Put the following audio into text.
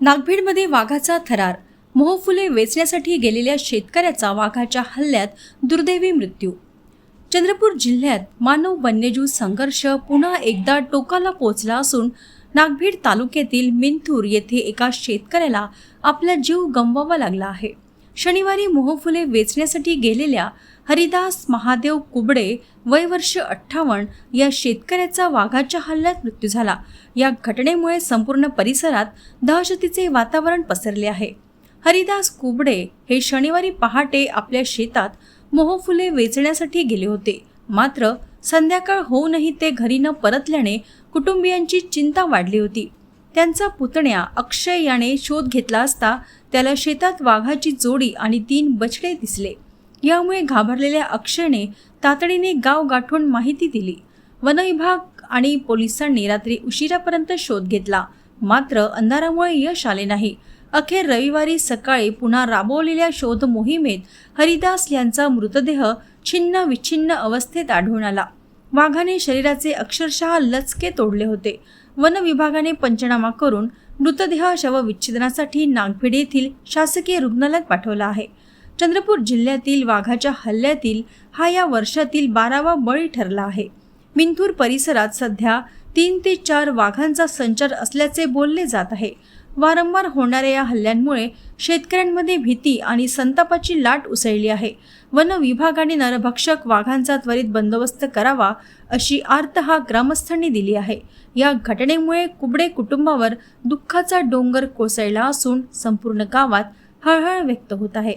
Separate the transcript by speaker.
Speaker 1: नागभीडमध्ये वाघाचा थरार. मोहफुले वेचण्यासाठी गेलेल्या शेतकऱ्याचा वाघाच्या हल्ल्यात दुर्दैवी मृत्यू. चंद्रपूर जिल्ह्यात मानव वन्यजीव संघर्ष पुन्हा एकदा टोकाला पोहोचला असून नागभीड तालुक्यातील मिंथूर येथे एका शेतकऱ्याला आपला जीव गमवावा लागला आहे. शनिवारी मोहफुले वेचण्यासाठी गेलेल्या हरिदास महादेव कुबडे वय वर्ष 58 या शेतकऱ्याचा वाघाच्या हल्ल्यात मृत्यू झाला. या घटनेमुळे संपूर्ण परिसरात दहशतीचे वातावरण पसरले आहे. हरिदास कुबडे हे शनिवारी पहाटे आपल्या शेतात मोहफुले वेचण्यासाठी गेले होते. मात्र संध्याकाळ होऊनही ते घरी न परतल्याने कुटुंबियांची चिंता वाढली होती. त्यांचा पुतण्या अक्षय याने शोध घेतला असता त्याला शेतात वाघाची जोडी आणि 3 बछडे दिसले. यामुळे घाबरलेल्या अक्षयने तातडीने गाव गाठून माहिती दिली. वनविभाग आणि पोलिसांनी रात्री उशिरापर्यंत शोध घेतला, मात्र अंधारामुळे यश आले नाही. अखेर रविवारी सकाळी पुन्हा राबवलेल्या शोध मोहिमेत हरिदास यांचा मृतदेह छिन्न विच्छिन्न अवस्थेत आढळून आला. वाघाने शरीराचे अक्षरशः लचके तोडले होते. वन विभागाने पंचनामा करून मृतदेह शवविच्छेदनासाठी नागभीड येथील शासकीय रुग्णालयात पाठवला आहे. चंद्रपूर जिल्ह्यातील वाघाच्या हल्ल्यातील हा या वर्षातील 12वा बळी ठरला आहे. मिंथूर परिसरात सध्या 3 ते 4 वाघांचा संचार असल्याचे बोलले जात आहे. वारंवार होणाऱ्या या हल्ल्यांमुळे शेतकऱ्यांमध्ये भीती आणि संतापाची लाट उसळली आहे. वन विभागाने नरभक्षक वाघांचा त्वरित बंदोबस्त करावा अशी आर्तहाक ग्रामस्थांनी दिली आहे. या घटनेमुळे कुबडे कुटुंबावर दुःखाचा डोंगर कोसळला असून संपूर्ण गावात हळहळ व्यक्त होत आहे.